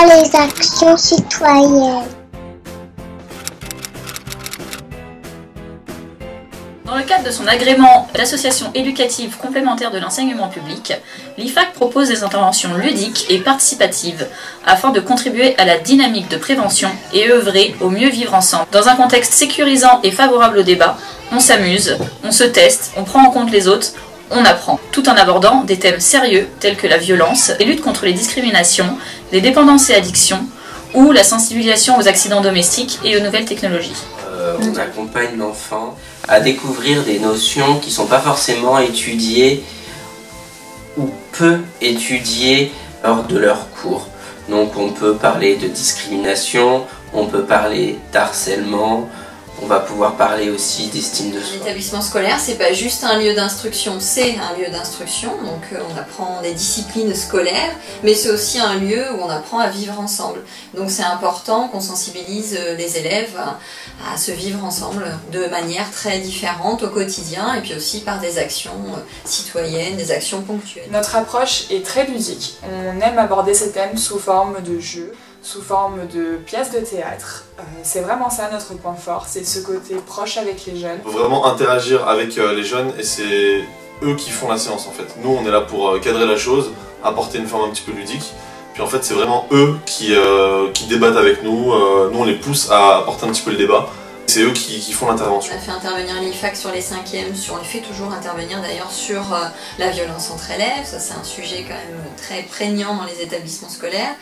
les actions citoyennes. Dans le cadre de son agrément d'Association éducative complémentaire de l'enseignement public, l'IFAC propose des interventions ludiques et participatives afin de contribuer à la dynamique de prévention et œuvrer au mieux vivre ensemble. Dans un contexte sécurisant et favorable au débat, on s'amuse, on se teste, on prend en compte les autres, on apprend, tout en abordant des thèmes sérieux tels que la violence, les luttes contre les discriminations, les dépendances et addictions ou la sensibilisation aux accidents domestiques et aux nouvelles technologies. On accompagne l'enfant à découvrir des notions qui ne sont pas forcément étudiées ou peu étudiées lors de leurs cours. Donc on peut parler de discrimination, on peut parler d'harcèlement, on va pouvoir parler aussi d'estime de soi. L'établissement scolaire, c'est pas juste un lieu d'instruction, c'est un lieu d'instruction, donc on apprend des disciplines scolaires, mais c'est aussi un lieu où on apprend à vivre ensemble. Donc c'est important qu'on sensibilise les élèves à se vivre ensemble de manière très différente au quotidien, et puis aussi par des actions citoyennes, des actions ponctuelles. Notre approche est très ludique, on aime aborder ces thèmes sous forme de jeux, sous forme de pièces de théâtre. C'est vraiment ça notre point fort, c'est ce côté proche avec les jeunes. Il faut vraiment interagir avec les jeunes et c'est eux qui font la séance en fait. Nous on est là pour cadrer la chose, apporter une forme un petit peu ludique. Puis en fait c'est vraiment eux qui débattent avec nous, nous on les pousse à apporter un petit peu le débat. C'est eux qui font l'intervention. On a fait intervenir l'IFAC sur les 5e, on les fait toujours intervenir d'ailleurs sur la violence entre élèves, ça c'est un sujet quand même très prégnant dans les établissements scolaires.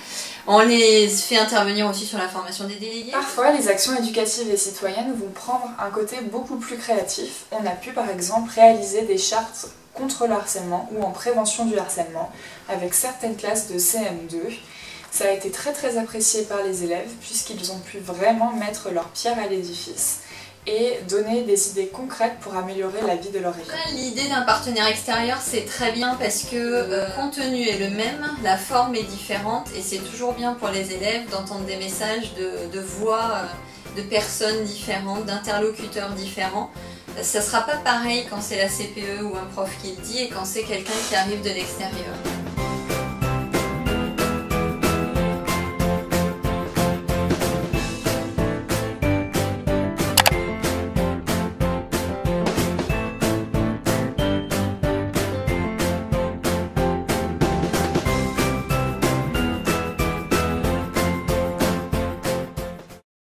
On les fait intervenir aussi sur la formation des délégués. Parfois, les actions éducatives et citoyennes vont prendre un côté beaucoup plus créatif. On a pu par exemple réaliser des chartes contre le harcèlement ou en prévention du harcèlement avec certaines classes de CM2. Ça a été très apprécié par les élèves puisqu'ils ont pu vraiment mettre leur pierre à l'édifice et donner des idées concrètes pour améliorer la vie de leur école. L'idée d'un partenaire extérieur c'est très bien parce que le contenu est le même, la forme est différente et c'est toujours bien pour les élèves d'entendre des messages de voix de personnes différentes, d'interlocuteurs différents. Ça sera pas pareil quand c'est la CPE ou un prof qui le dit et quand c'est quelqu'un qui arrive de l'extérieur.